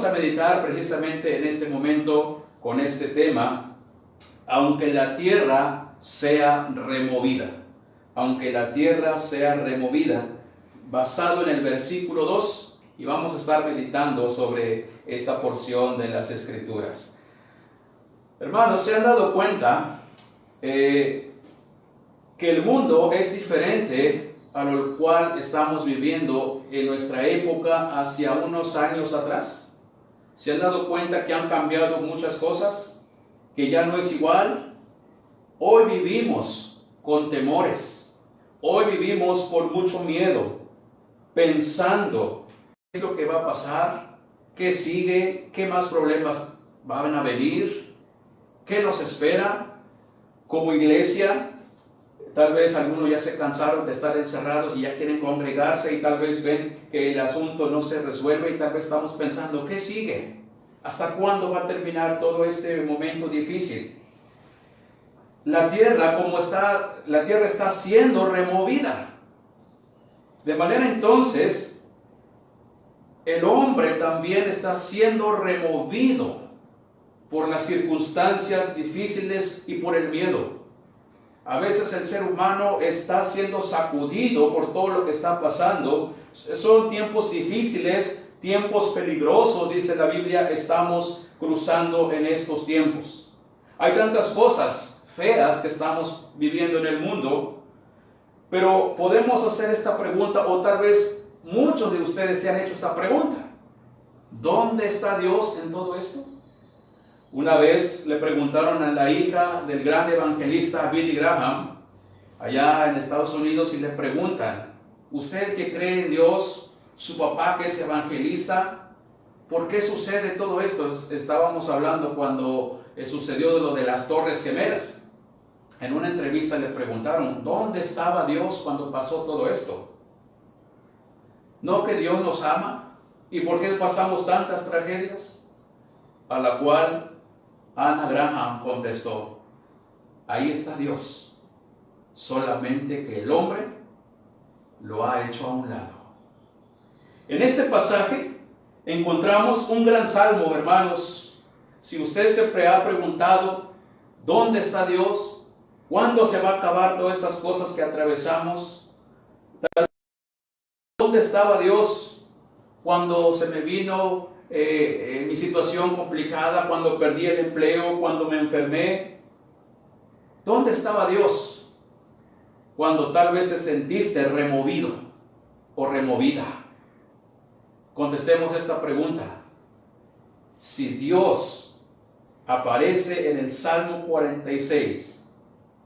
a meditar precisamente en este momento con este tema, aunque la tierra sea removida. Aunque la tierra sea removida, basado en el versículo 2, y vamos a estar meditando sobre esta porción de las Escrituras. Hermanos, ¿se han dado cuenta que el mundo es diferente a lo cual estamos viviendo en nuestra época hacia unos años atrás? ¿Se han dado cuenta que han cambiado muchas cosas? ¿Que ya no es igual? Hoy vivimos con temores. Hoy vivimos con mucho miedo, pensando qué es lo que va a pasar, qué sigue, qué más problemas van a venir, qué nos espera como iglesia. Tal vez algunos ya se cansaron de estar encerrados y ya quieren congregarse y tal vez ven que el asunto no se resuelve y tal vez estamos pensando, ¿qué sigue? ¿Hasta cuándo va a terminar todo este momento difícil? La tierra está siendo removida. De manera entonces, el hombre también está siendo removido por las circunstancias difíciles y por el miedo. A veces el ser humano está siendo sacudido por todo lo que está pasando. Son tiempos difíciles, tiempos peligrosos, dice la Biblia, estamos cruzando en estos tiempos. Hay tantas cosas feas que estamos viviendo en el mundo, pero podemos hacer esta pregunta, o tal vez muchos de ustedes se han hecho esta pregunta: ¿dónde está Dios en todo esto? Una vez le preguntaron a la hija del gran evangelista Billy Graham, allá en Estados Unidos, y le preguntan: ¿usted que cree en Dios, su papá que es evangelista, por qué sucede todo esto? Estábamos hablando cuando sucedió lo de las Torres Gemelas. En una entrevista le preguntaron: ¿dónde estaba Dios cuando pasó todo esto? ¿No que Dios nos ama? ¿Y por qué pasamos tantas tragedias? A la cual Anna Graham contestó: ahí está Dios, solamente que el hombre lo ha hecho a un lado. En este pasaje encontramos un gran salmo, hermanos. Si usted se ha preguntado ¿dónde está Dios? ¿Cuándo se va a acabar todas estas cosas que atravesamos? ¿Dónde estaba Dios cuando se me vino mi situación complicada, cuando perdí el empleo, cuando me enfermé? ¿Dónde estaba Dios cuando tal vez te sentiste removido o removida? Contestemos esta pregunta. Si Dios aparece en el Salmo 46,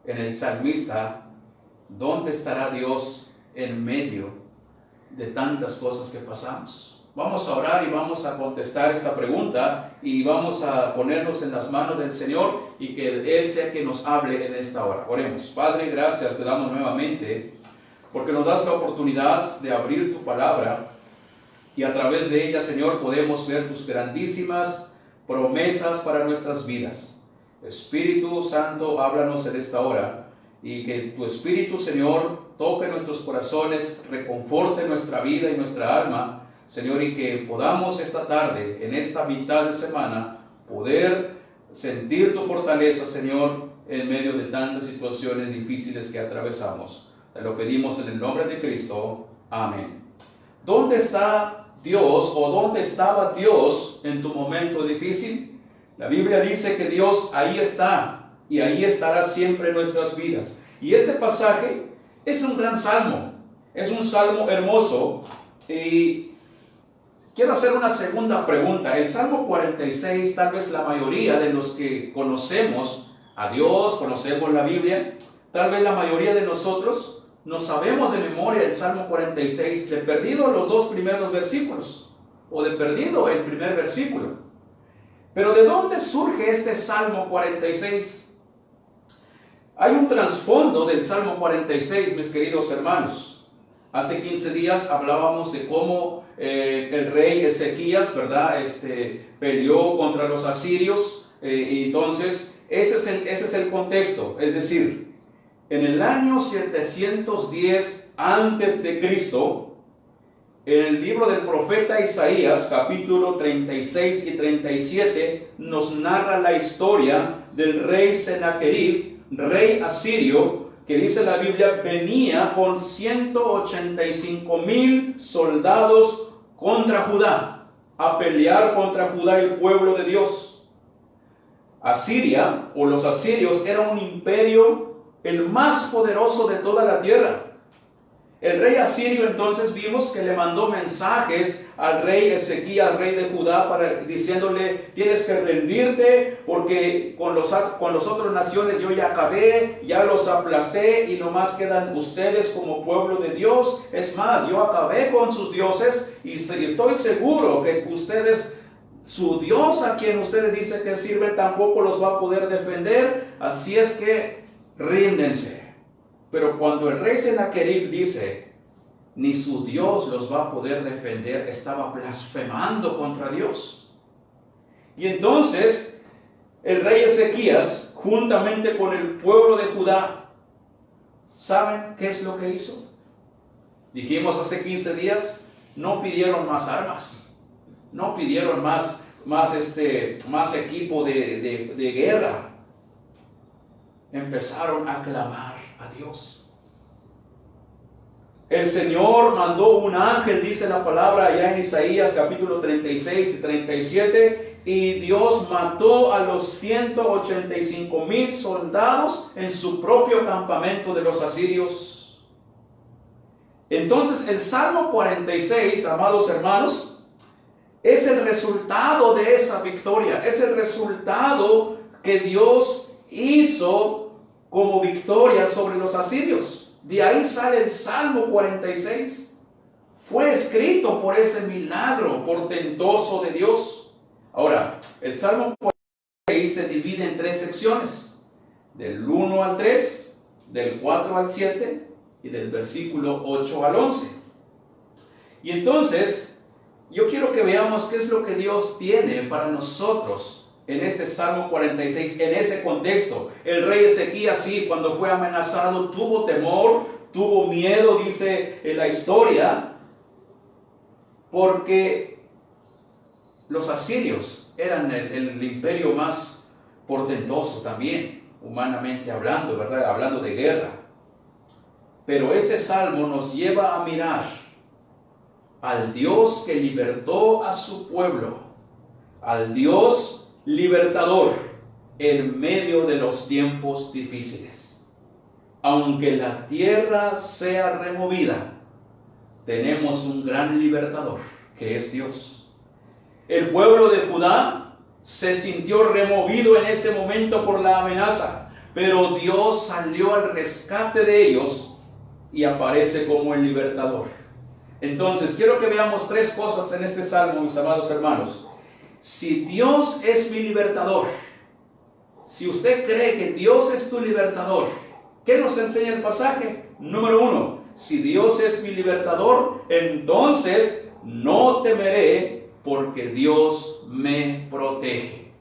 en el salmista, ¿dónde estará Dios en medio de tantas cosas que pasamos? Vamos a orar y vamos a contestar esta pregunta y vamos a ponernos en las manos del Señor y que Él sea quien nos hable en esta hora. Oremos. Padre, gracias te damos nuevamente porque nos das la oportunidad de abrir tu palabra y a través de ella, Señor, podemos ver tus grandísimas promesas para nuestras vidas. Espíritu Santo, háblanos en esta hora y que tu Espíritu, Señor, toque nuestros corazones, reconforte nuestra vida y nuestra alma, Señor, y que podamos esta tarde, en esta mitad de semana, poder sentir tu fortaleza, Señor, en medio de tantas situaciones difíciles que atravesamos. Te lo pedimos en el nombre de Cristo. Amén. ¿Dónde está Dios o dónde estaba Dios en tu momento difícil? La Biblia dice que Dios ahí está y ahí estará siempre en nuestras vidas. Y este pasaje es un gran salmo, es un salmo hermoso. Y quiero hacer una segunda pregunta. El Salmo 46, tal vez la mayoría de los que conocemos a Dios, conocemos la Biblia, tal vez la mayoría de nosotros no sabemos de memoria el Salmo 46, de perdido los dos primeros versículos, o de perdido el primer versículo. Pero ¿de dónde surge este Salmo 46? Hay un trasfondo del Salmo 46, mis queridos hermanos. Hace 15 días hablábamos de cómo el rey Ezequías, ¿verdad? Peleó contra los asirios. Y entonces, ese es el contexto. Es decir, en el año 710 antes de Cristo, En el libro del profeta Isaías, capítulo 36 y 37, nos narra la historia del rey Sennacherib, rey asirio, que dice la Biblia, venía con 185,000 soldados contra Judá, a pelear contra Judá y el pueblo de Dios. Asiria, o los asirios, era un imperio el más poderoso de toda la tierra. El rey asirio entonces vimos que le mandó mensajes al rey Ezequías, rey de Judá, diciéndole, tienes que rendirte porque con los otras naciones yo ya acabé, ya los aplasté y nomás quedan ustedes como pueblo de Dios. Es más, yo acabé con sus dioses y estoy seguro que ustedes, su Dios a quien ustedes dicen que sirven, tampoco los va a poder defender. Así es que ríndense. Pero cuando el rey Sennacherib dice, ni su Dios los va a poder defender, estaba blasfemando contra Dios. Y entonces el rey Ezequías, juntamente con el pueblo de Judá, ¿saben qué es lo que hizo? Dijimos hace 15 días, no pidieron más armas, no pidieron más equipo de guerra. Empezaron a clamar a Dios. El Señor mandó un ángel, dice la palabra allá en Isaías capítulo 36 y 37, y Dios mató a los 185,000 soldados en su propio campamento de los asirios. Entonces el Salmo 46, amados hermanos, es el resultado de esa victoria, es el resultado que Dios hizo como victoria sobre los asirios. De ahí sale el Salmo 46. Fue escrito por ese milagro portentoso de Dios. Ahora, el Salmo 46 se divide en 3 secciones. Del 1 al 3, del 4 al 7 y del versículo 8 al 11. Y entonces, yo quiero que veamos qué es lo que Dios tiene para nosotros en este Salmo 46, en ese contexto. El rey Ezequías, sí, cuando fue amenazado, tuvo temor, tuvo miedo, dice en la historia, porque los asirios eran el imperio más portentoso también, humanamente hablando, ¿verdad? Hablando de guerra. Pero este Salmo nos lleva a mirar al Dios que libertó a su pueblo, al Dios libertador en medio de los tiempos difíciles. Aunque la tierra sea removida, tenemos un gran libertador, que es Dios. El pueblo de Judá se sintió removido en ese momento por la amenaza, pero Dios salió al rescate de ellos y aparece como el libertador. Entonces, quiero que veamos 3 cosas en este salmo, mis amados hermanos. Si Dios es mi libertador, si usted cree que Dios es tu libertador, ¿qué nos enseña el pasaje? Número 1, si Dios es mi libertador, entonces no temeré porque Dios me protege.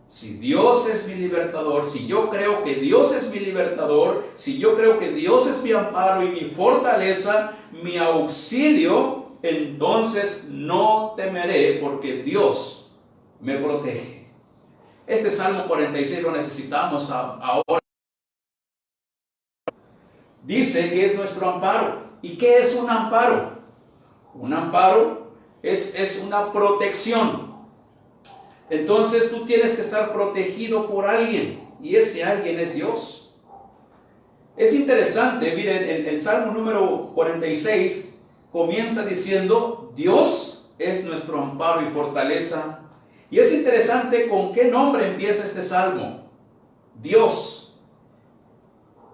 Si Dios es mi libertador, si yo creo que Dios es mi libertador, si yo creo que Dios es mi amparo y mi fortaleza, mi auxilio, entonces no temeré porque Dios me protege. Este Salmo 46 lo necesitamos ahora. Dice que es nuestro amparo. ¿Y qué es un amparo? Un amparo es una protección. Entonces tú tienes que estar protegido por alguien, y ese alguien es Dios. Es interesante, miren, el Salmo número 46 comienza diciendo, Dios es nuestro amparo y fortaleza. Y es interesante con qué nombre empieza este Salmo. Dios.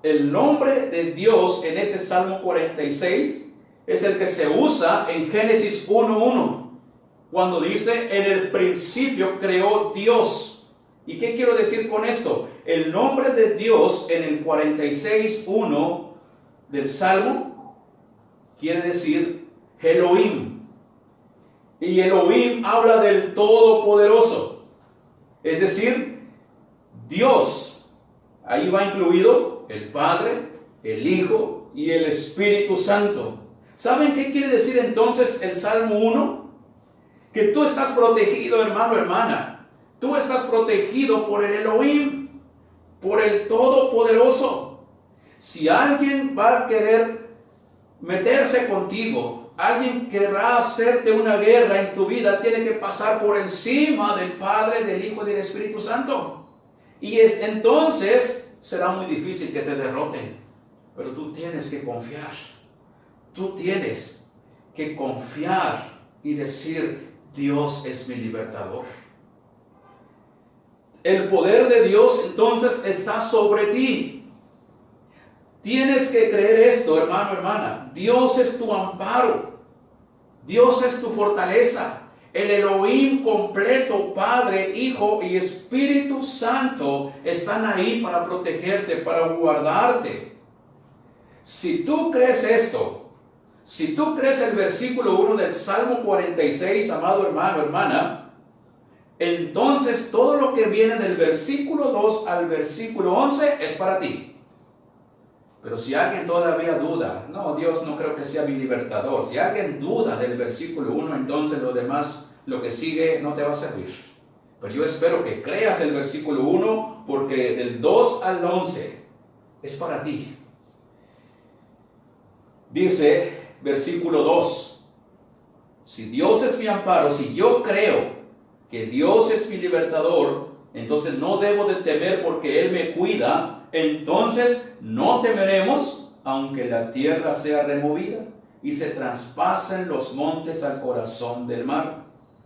El nombre de Dios en este Salmo 46 es el que se usa en Génesis 1:1. Cuando dice, en el principio creó Dios. ¿Y qué quiero decir con esto? El nombre de Dios en el 46:1 del Salmo quiere decir Elohim. Y Elohim habla del Todopoderoso. Es decir, Dios. Ahí va incluido el Padre, el Hijo y el Espíritu Santo. ¿Saben qué quiere decir entonces el Salmo 1? Que tú estás protegido, hermano, hermana. Tú estás protegido por el Elohim, por el Todopoderoso. Si alguien va a querer meterse contigo, alguien querrá hacerte una guerra en tu vida, tiene que pasar por encima del Padre, del Hijo y del Espíritu Santo. Y entonces será muy difícil que te derroten. Pero tú tienes que confiar. Tú tienes que confiar y decir, Dios es mi libertador. El poder de Dios entonces está sobre ti. Tienes que creer esto, hermano, hermana. Dios es tu amparo. Dios es tu fortaleza. El Elohim completo, Padre, Hijo y Espíritu Santo están ahí para protegerte, para guardarte. Si tú crees esto, si tú crees el versículo 1 del Salmo 46, amado hermano, hermana, entonces todo lo que viene del versículo 2 al versículo 11 es para ti. Pero si alguien todavía duda, no, Dios no creo que sea mi libertador. Si alguien duda del versículo 1, entonces lo demás, lo que sigue, no te va a servir. Pero yo espero que creas el versículo 1, porque del 2 al 11 es para ti. Dice, versículo 2, si Dios es mi amparo, si yo creo que Dios es mi libertador, entonces no debo de temer porque Él me cuida. Entonces no temeremos, aunque la tierra sea removida y se traspasen los montes al corazón del mar.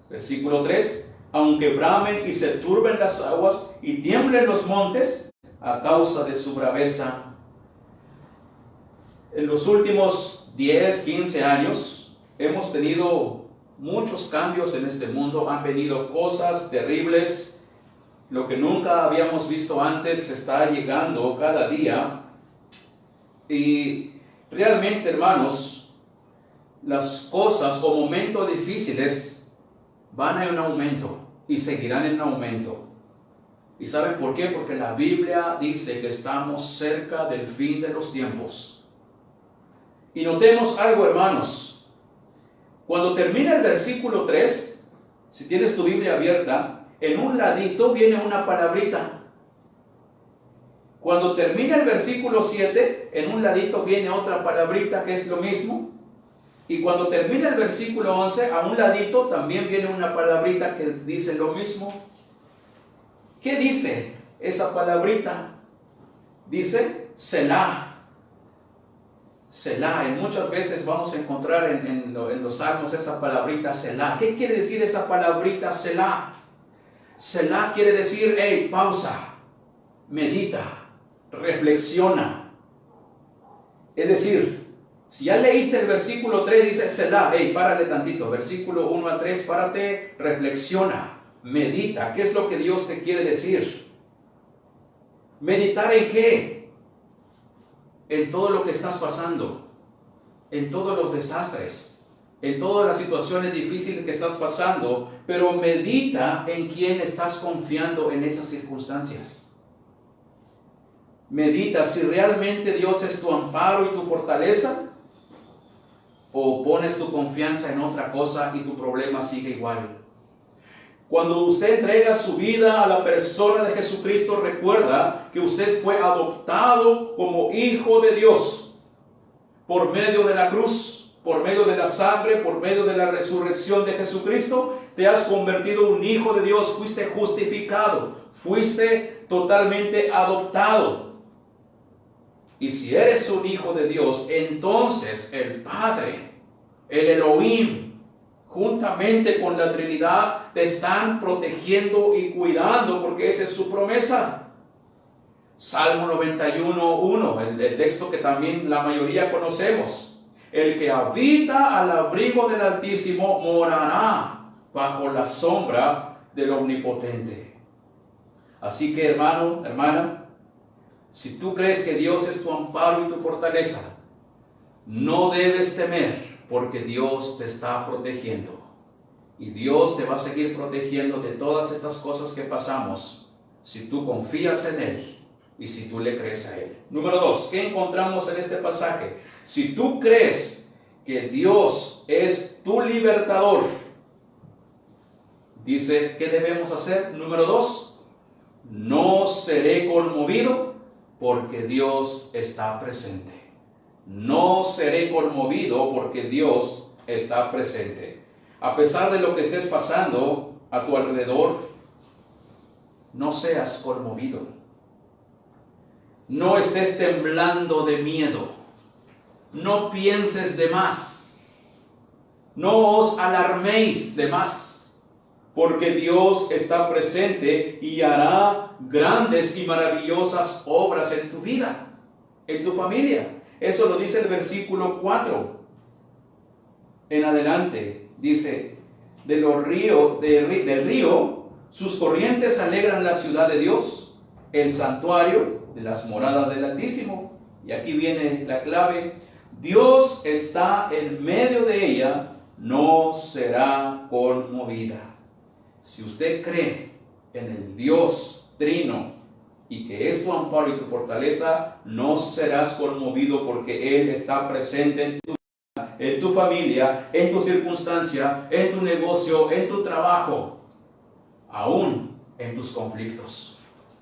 Versículo 3, aunque bramen y se turben las aguas y tiemblen los montes a causa de su braveza. En los últimos 10, 15 años hemos tenido muchos cambios en este mundo. Han venido cosas terribles. Lo que nunca habíamos visto antes está llegando cada día. Y realmente, hermanos, las cosas o momentos difíciles van en aumento y seguirán en aumento. ¿Y saben por qué? Porque la Biblia dice que estamos cerca del fin de los tiempos. Y notemos algo, hermanos. Cuando termina el versículo 3, si tienes tu Biblia abierta, en un ladito viene una palabrita. Cuando termina el versículo 7, en un ladito viene otra palabrita que es lo mismo. Y cuando termina el versículo 11, a un ladito también viene una palabrita que dice lo mismo. ¿Qué dice esa palabrita? Dice Selah. Selah, y muchas veces vamos a encontrar en los salmos esa palabrita Selah. ¿Qué quiere decir esa palabrita Selah? Selah quiere decir, hey, pausa, medita, reflexiona. Es decir, si ya leíste el versículo 3, dice Selah, hey, párale tantito, versículo 1 a 3, párate, reflexiona, medita. ¿Qué es lo que Dios te quiere decir? ¿Meditar en qué? En todo lo que estás pasando, en todos los desastres, en todas las situaciones difíciles que estás pasando, pero medita en quién estás confiando en esas circunstancias. Medita si realmente Dios es tu amparo y tu fortaleza, o pones tu confianza en otra cosa y tu problema sigue igual. Cuando usted entrega su vida a la persona de Jesucristo, recuerda que usted fue adoptado como hijo de Dios por medio de la cruz, por medio de la sangre, por medio de la resurrección de Jesucristo. Te has convertido en un hijo de Dios, fuiste justificado, fuiste totalmente adoptado. Y si eres un hijo de Dios, entonces el Padre, el Elohim, juntamente con la Trinidad, te están protegiendo y cuidando, porque esa es su promesa. Salmo 91:1, el texto que también la mayoría conocemos. El que habita al abrigo del Altísimo morará bajo la sombra del Omnipotente. Así que, hermano, hermana, si tú crees que Dios es tu amparo y tu fortaleza, no debes temer, porque Dios te está protegiendo. Y Dios te va a seguir protegiendo de todas estas cosas que pasamos, si tú confías en Él y si tú le crees a Él. Número 2, ¿qué encontramos en este pasaje? Si tú crees que Dios es tu libertador, dice, ¿qué debemos hacer? Número 2, no seré conmovido porque Dios está presente. No seré conmovido porque Dios está presente. A pesar de lo que estés pasando a tu alrededor, no seas conmovido. No estés temblando de miedo. No pienses de más. No os alarméis de más, porque Dios está presente y hará grandes y maravillosas obras en tu vida, en tu familia. Eso lo dice el versículo 4 en adelante. Dice, del río, sus corrientes alegran la ciudad de Dios, el santuario de las moradas del Altísimo. Y aquí viene la clave: Dios está en medio de ella, no será conmovida. Si usted cree en el Dios Trino y que es tu amparo y tu fortaleza, no serás conmovido porque Él está presente en tu familia, en tu circunstancia, en tu negocio, en tu trabajo, aún en tus conflictos.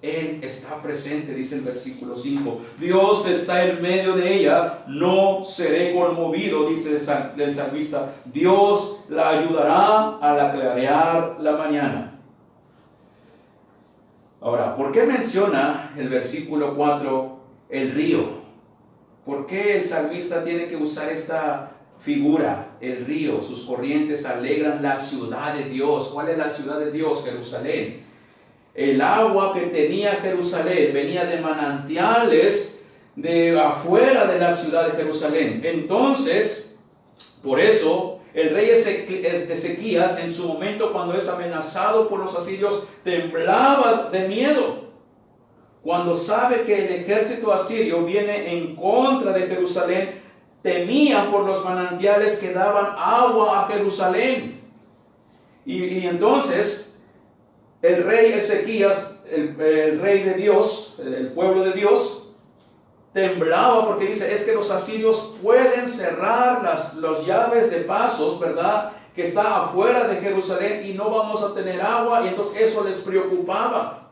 Él está presente, dice el versículo 5. Dios está en medio de ella, no seré conmovido, dice el salmista. Dios la ayudará al clarear la mañana. Ahora, ¿por qué menciona el versículo 4 el río? ¿Por qué el salmista tiene que usar esta figura, el río? Sus corrientes alegran la ciudad de Dios. ¿Cuál es la ciudad de Dios? Jerusalén. El agua que tenía Jerusalén venía de manantiales de afuera de la ciudad de Jerusalén. Entonces, por eso, el rey Ezequías, en su momento cuando es amenazado por los asirios, temblaba de miedo. Cuando sabe que el ejército asirio viene en contra de Jerusalén, temían por los manantiales que daban agua a Jerusalén. Y entonces el rey Ezequías, el rey de Dios, el pueblo de Dios, temblaba porque dice, es que los asirios pueden cerrar las llaves de pasos, ¿verdad?, que está afuera de Jerusalén y no vamos a tener agua. Y entonces eso les preocupaba,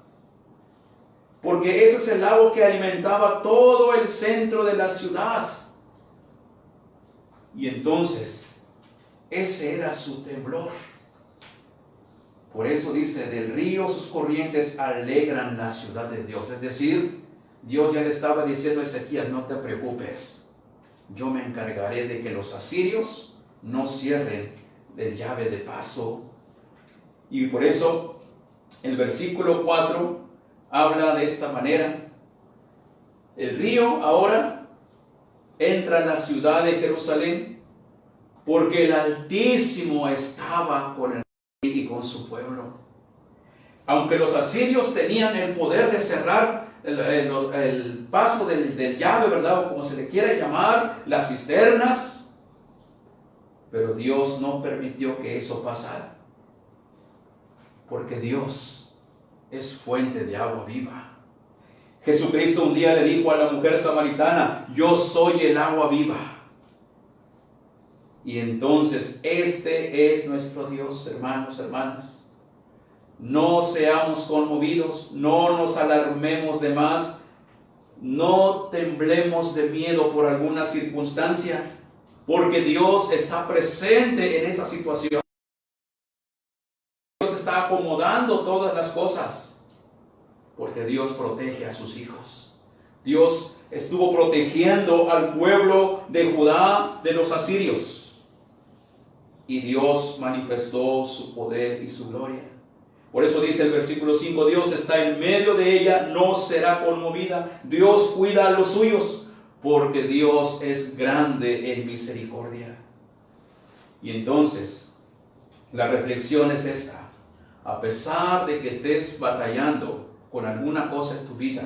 porque ese es el agua que alimentaba todo el centro de la ciudad. Y entonces ese era su temblor. Por eso dice, del río sus corrientes alegran la ciudad de Dios. Es decir, Dios ya le estaba diciendo a Ezequías, no te preocupes, yo me encargaré de que los asirios no cierren la llave de paso. Y por eso el versículo 4 habla de esta manera. El río ahora entra en la ciudad de Jerusalén porque el Altísimo estaba con el y con su pueblo. Aunque los asirios tenían el poder de cerrar el paso del llave, ¿verdad?, o como se le quiera llamar, las cisternas, pero Dios no permitió que eso pasara, porque Dios es fuente de agua viva. Jesucristo un día le dijo a la mujer samaritana, yo soy el agua viva. Y entonces este es nuestro Dios, hermanos, hermanas. No seamos conmovidos, no nos alarmemos de más, no temblemos de miedo por alguna circunstancia, porque Dios está presente en esa situación. Dios está acomodando todas las cosas, porque Dios protege a sus hijos. Dios estuvo protegiendo al pueblo de Judá de los asirios. Y Dios manifestó su poder y su gloria. Por eso dice el versículo 5, Dios está en medio de ella, no será conmovida. Dios cuida a los suyos, porque Dios es grande en misericordia. Y entonces, la reflexión es esta. A pesar de que estés batallando con alguna cosa en tu vida,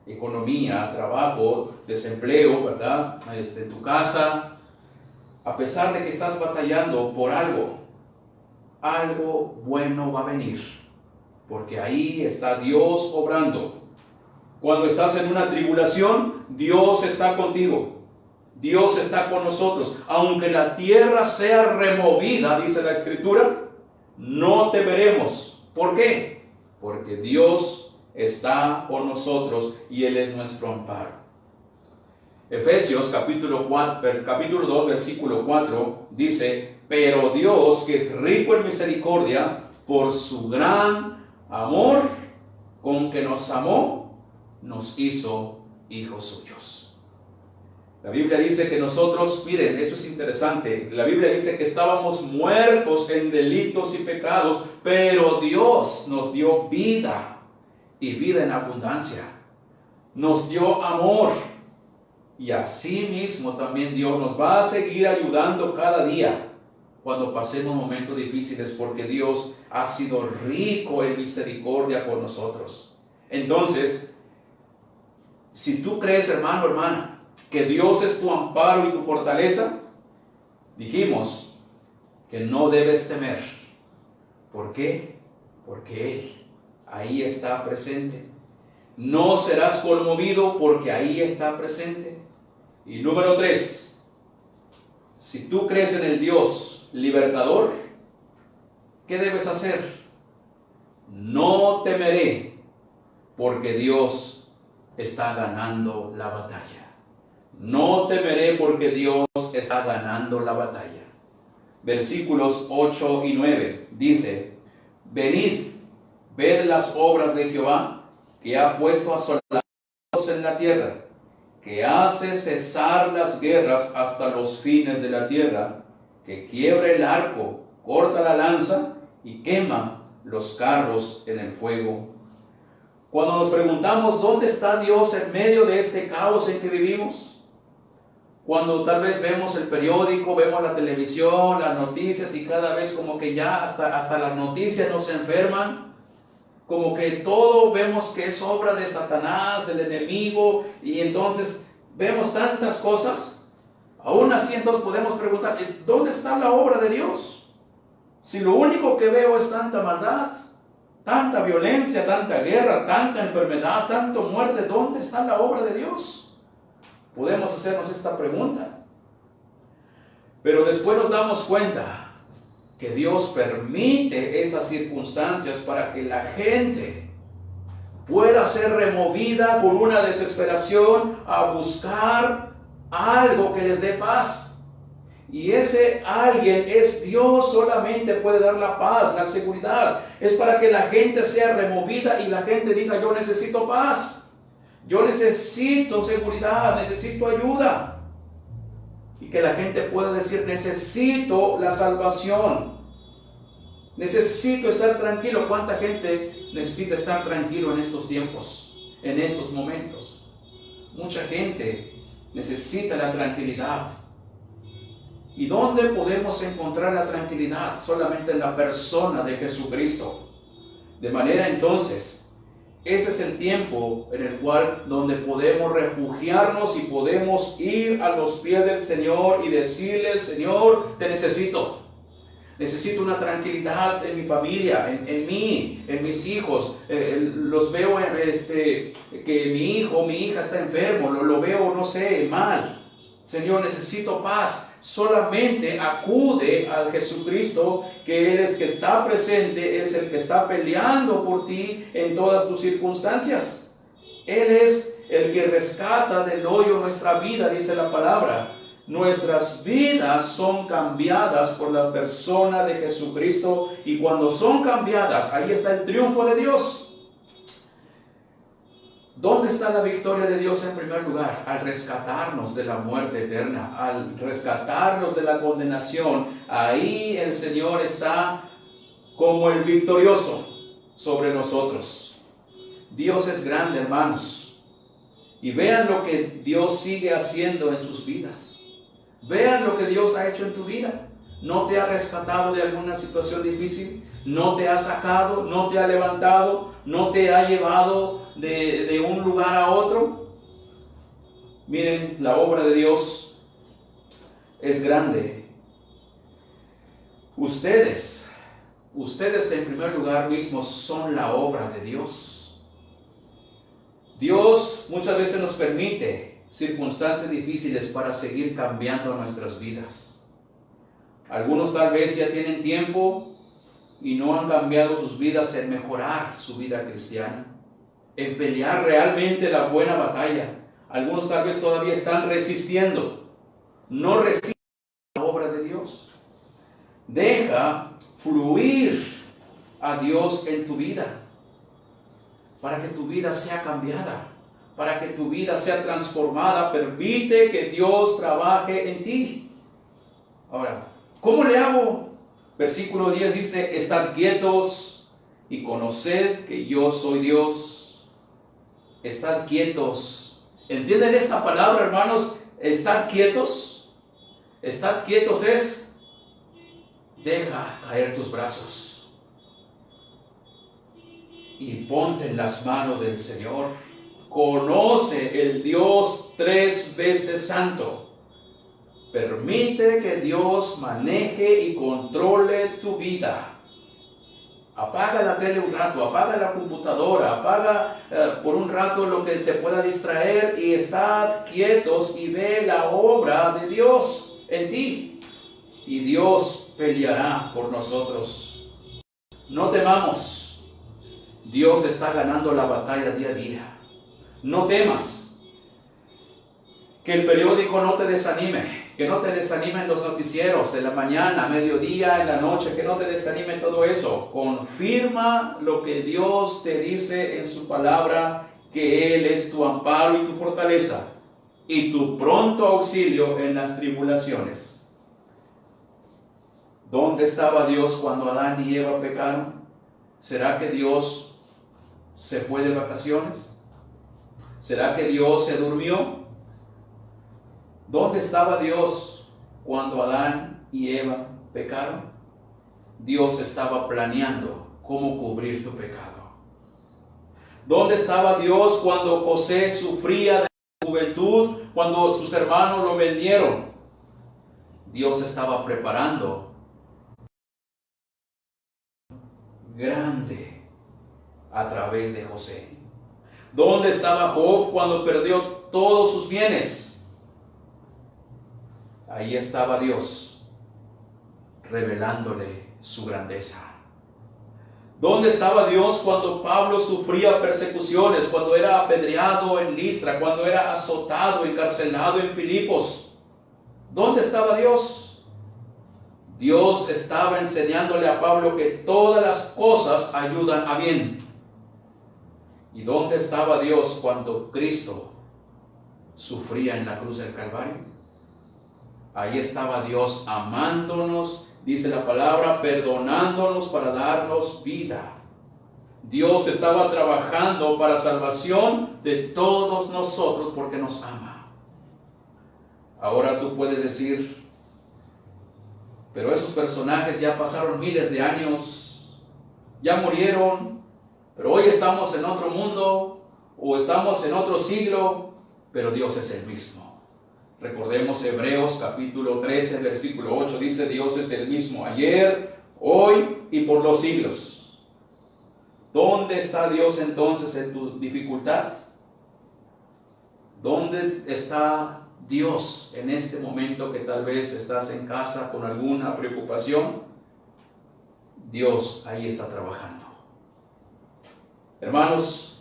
economía, trabajo, desempleo, ¿verdad?, en tu casa, a pesar de que estás batallando por algo bueno va a venir, porque ahí está Dios obrando. Cuando estás en una tribulación, Dios está contigo. Dios está con nosotros. Aunque la tierra sea removida, dice la Escritura, no temeremos. ¿Por qué? Porque Dios está por nosotros y Él es nuestro amparo. Efesios capítulo 2, versículo 4 dice: pero Dios, que es rico en misericordia, por su gran amor con que nos amó, nos hizo hijos suyos. La Biblia dice que nosotros, miren, esto es interesante, la Biblia dice que estábamos muertos en delitos y pecados, pero Dios nos dio vida y vida en abundancia. Nos dio amor y así mismo también Dios nos va a seguir ayudando cada día cuando pasemos momentos difíciles, porque Dios ha sido rico en misericordia con nosotros. Entonces, si tú crees, hermano, hermana, que Dios es tu amparo y tu fortaleza, dijimos que no debes temer. ¿Por qué? Porque Él ahí está presente. No serás conmovido porque ahí está presente. Y número 3, si tú crees en el Dios libertador, ¿qué debes hacer? No temeré, porque Dios está ganando la batalla. No temeré porque Dios está ganando la batalla. Versículos 8 y 9 dice: venid, ved las obras de Jehová, que ha puesto asolados en la tierra, que hace cesar las guerras hasta los fines de la tierra, que quiebra el arco, corta la lanza y quema los carros en el fuego. Cuando nos preguntamos dónde está Dios en medio de este caos en que vivimos, cuando tal vez vemos el periódico, vemos la televisión, las noticias, y cada vez como que ya hasta las noticias nos enferman, como que todo vemos que es obra de Satanás, del enemigo, y entonces vemos tantas cosas. Aún así, entonces podemos preguntar, ¿dónde está la obra de Dios? Si lo único que veo es tanta maldad, tanta violencia, tanta guerra, tanta enfermedad, tanta muerte, ¿dónde está la obra de Dios? Podemos hacernos esta pregunta. Pero después nos damos cuenta que Dios permite estas circunstancias para que la gente pueda ser removida por una desesperación a buscar algo que les dé paz. Y ese alguien es Dios. Solamente puede dar la paz, la seguridad. Es para que la gente sea removida y la gente diga: yo necesito paz, yo necesito seguridad, necesito ayuda. Y que la gente pueda decir: necesito la salvación, necesito estar tranquilo. ¿Cuánta gente necesita estar tranquilo en estos tiempos, en estos momentos? Mucha gente necesita la tranquilidad. ¿Y dónde podemos encontrar la tranquilidad? Solamente en la persona de Jesucristo. De manera entonces, ese es el tiempo en el cual donde podemos refugiarnos y podemos ir a los pies del Señor y decirle: Señor, te necesito. Necesito una tranquilidad en mi familia, en mí, en mis hijos. Los veo que mi hijo o mi hija está enfermo, lo veo, no sé, mal. Señor, necesito paz. Solamente acude al Jesucristo, que Él es que está presente, Él es el que está peleando por ti en todas tus circunstancias. Él es el que rescata del hoyo nuestra vida, dice la palabra. Nuestras vidas son cambiadas por la persona de Jesucristo, y cuando son cambiadas, ahí está el triunfo de Dios. ¿Dónde está la victoria de Dios en primer lugar? Al rescatarnos de la muerte eterna, al rescatarnos de la condenación. Ahí el Señor está como el victorioso sobre nosotros. Dios es grande, hermanos. Y vean lo que Dios sigue haciendo en sus vidas. Vean lo que Dios ha hecho en tu vida. ¿No te ha rescatado de alguna situación difícil? ¿No te ha sacado? ¿No te ha levantado? ¿No te ha llevado de un lugar a otro? Miren, la obra de Dios es grande. Ustedes en primer lugar mismos son la obra de Dios. Dios muchas veces nos permite circunstancias difíciles para seguir cambiando nuestras vidas. Algunos tal vez ya tienen tiempo y no han cambiado sus vidas en mejorar su vida cristiana, en pelear realmente la buena batalla. Algunos tal vez todavía están resistiendo, no resisten la obra de Dios. Deja fluir a Dios en tu vida, para que tu vida sea cambiada, para que tu vida sea transformada. Permite que Dios trabaje en ti. Ahora, ¿cómo le hago? Versículo 10 dice, estad quietos y conoced que yo soy Dios. Estad quietos. ¿Entienden esta palabra, hermanos? Estad quietos. Estad quietos es, deja caer tus brazos y ponte en las manos del Señor. Conoce el Dios 3 veces santo. Permite que Dios maneje y controle tu vida. Apaga la tele un rato, apaga la computadora, apaga por un rato lo que te pueda distraer y estad quietos y ve la obra de Dios en ti. Y Dios peleará por nosotros. No temamos. Dios está ganando la batalla día a día. No temas. Que el periódico no te desanime. Que no te desanimen los noticieros de la mañana, mediodía, en la noche. Que no te desanime todo eso. Confirma lo que Dios te dice en su palabra, que Él es tu amparo y tu fortaleza y tu pronto auxilio en las tribulaciones. ¿Dónde estaba Dios cuando Adán y Eva pecaron? ¿Será que Dios se fue de vacaciones? ¿Será que Dios se durmió? ¿Dónde estaba Dios cuando Adán y Eva pecaron? Dios estaba planeando cómo cubrir tu pecado. ¿Dónde estaba Dios cuando José sufría de juventud, cuando sus hermanos lo vendieron? Dios estaba preparando grande a través de José. ¿Dónde estaba Job cuando perdió todos sus bienes? Ahí estaba Dios revelándole su grandeza. ¿Dónde estaba Dios cuando Pablo sufría persecuciones, cuando era apedreado en Listra, cuando era azotado, encarcelado en Filipos? ¿Dónde estaba Dios? Dios estaba enseñándole a Pablo que todas las cosas ayudan a bien. ¿Y dónde estaba Dios cuando Cristo sufría en la cruz del Calvario? Ahí estaba Dios amándonos, dice la palabra, perdonándonos para darnos vida. Dios estaba trabajando para salvación de todos nosotros porque nos ama. Ahora tú puedes decir, pero esos personajes ya pasaron miles de años, ya murieron, pero hoy estamos en otro mundo o estamos en otro siglo, pero Dios es el mismo. Recordemos Hebreos capítulo 13, versículo 8, dice Dios es el mismo ayer, hoy y por los siglos. ¿Dónde está Dios entonces en tu dificultad? ¿Dónde está Dios en este momento que tal vez estás en casa con alguna preocupación? Dios ahí está trabajando. Hermanos,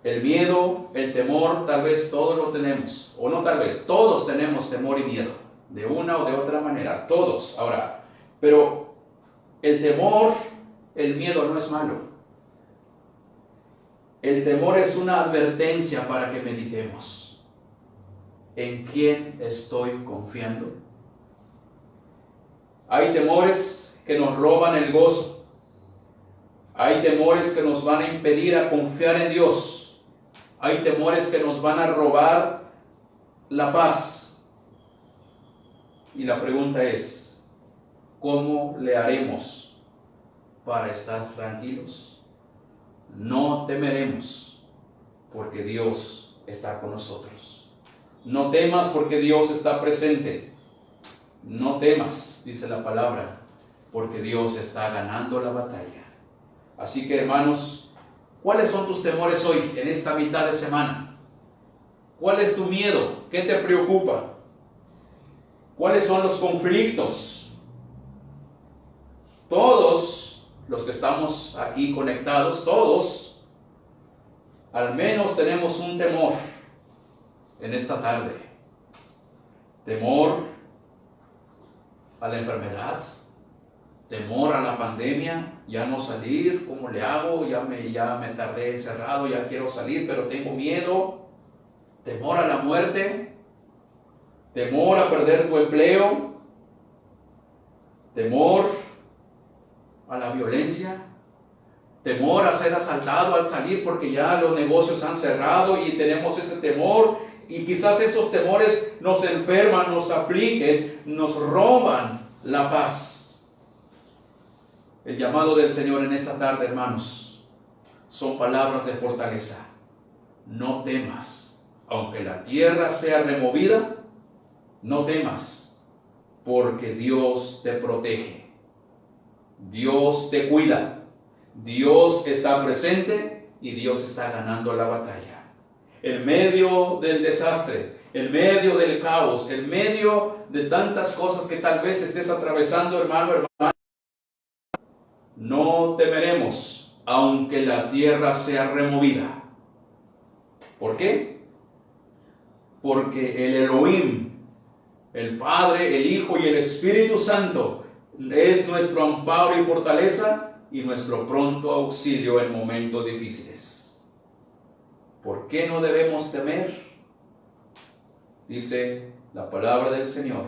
el miedo, el temor, tal vez todos lo tenemos, o no tal vez, todos tenemos temor y miedo, de una o de otra manera, todos. Ahora, pero el temor, el miedo no es malo. El temor es una advertencia para que meditemos. ¿En quién estoy confiando? Hay temores que nos roban el gozo. Hay temores que nos van a impedir a confiar en Dios. Hay temores que nos van a robar la paz. Y la pregunta es, ¿cómo le haremos para estar tranquilos? No temeremos, porque Dios está con nosotros. No temas porque Dios está presente. No temas, dice la palabra, porque Dios está ganando la batalla. Así que, hermanos, ¿cuáles son tus temores hoy, en esta mitad de semana? ¿Cuál es tu miedo? ¿Qué te preocupa? ¿Cuáles son los conflictos? Todos los que estamos aquí conectados, todos, al menos tenemos un temor en esta tarde. Temor a la enfermedad, temor a la pandemia, ya no salir, ¿cómo le hago? Ya me tardé encerrado, ya quiero salir, pero tengo miedo. Temor a la muerte, temor a perder tu empleo, temor a la violencia, temor a ser asaltado al salir porque ya los negocios han cerrado y tenemos ese temor, y quizás esos temores nos enferman, nos afligen, nos roban la paz. El llamado del Señor en esta tarde, hermanos, son palabras de fortaleza. No temas, aunque la tierra sea removida, no temas, porque Dios te protege, Dios te cuida, Dios está presente y Dios está ganando la batalla. En medio del desastre, en medio del caos, en medio de tantas cosas que tal vez estés atravesando, hermano, hermana, no temeremos, aunque la tierra sea removida. ¿Por qué? Porque el Elohim, el Padre, el Hijo y el Espíritu Santo es nuestro amparo y fortaleza y nuestro pronto auxilio en momentos difíciles. ¿Por qué no debemos temer? Dice la palabra del Señor,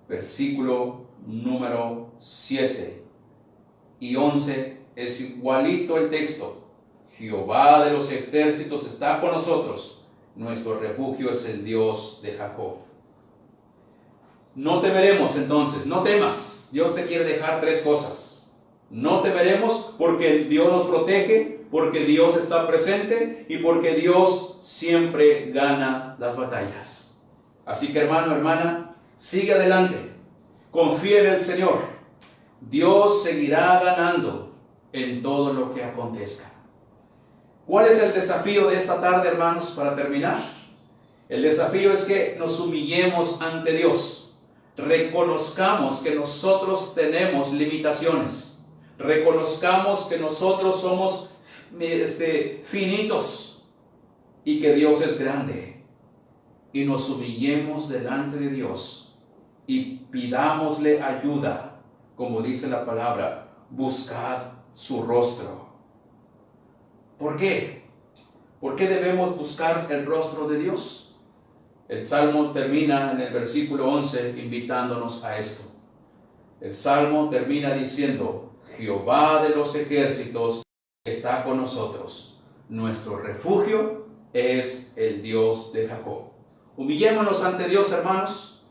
versículo número 7 y 11, es igualito el texto. Jehová de los ejércitos está con nosotros, nuestro refugio es el Dios de Jacob. No temeremos entonces, no temas. Dios te quiere dejar tres cosas. No temeremos porque Dios nos protege, porque Dios está presente y porque Dios siempre gana las batallas. Así que, hermano, hermana, sigue adelante, confía en el Señor. Dios seguirá ganando en todo lo que acontezca. ¿Cuál es el desafío de esta tarde, hermanos, para terminar? El desafío es que nos humillemos ante Dios. Reconozcamos que nosotros tenemos limitaciones. Reconozcamos que nosotros somos finitos y que Dios es grande. Y nos humillemos delante de Dios y pidámosle ayuda. Como dice la palabra, buscad su rostro. ¿Por qué? ¿Por qué debemos buscar el rostro de Dios? El Salmo termina en el versículo 11 invitándonos a esto. El Salmo termina diciendo, Jehová de los ejércitos está con nosotros. Nuestro refugio es el Dios de Jacob. Humillémonos ante Dios, hermanos.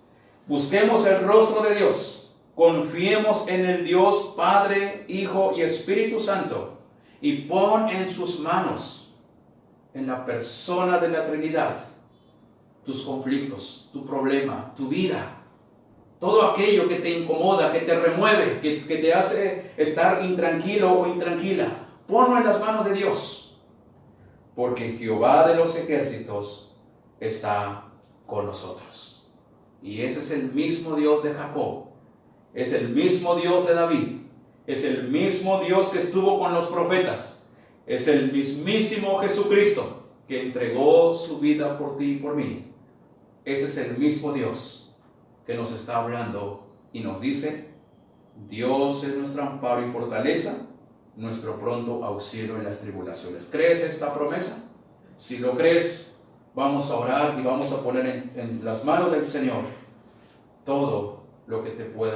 Busquemos el rostro de Dios. Confiemos en el Dios Padre, Hijo y Espíritu Santo. Y pon en sus manos, en la persona de la Trinidad, tus conflictos, tu problema, tu vida. Todo aquello que te incomoda, que te remueve, que te hace estar intranquilo o intranquila. Ponlo en las manos de Dios. Porque Jehová de los ejércitos está con nosotros. Y ese es el mismo Dios de Jacob. Es el mismo Dios de David. Es el mismo Dios que estuvo con los profetas. Es el mismísimo Jesucristo que entregó su vida por ti y por mí. Ese es el mismo Dios que nos está hablando y nos dice, Dios es nuestro amparo y fortaleza, nuestro pronto auxilio en las tribulaciones. ¿Crees esta promesa? Si lo crees, vamos a orar y vamos a poner en las manos del Señor todo lo que te pueda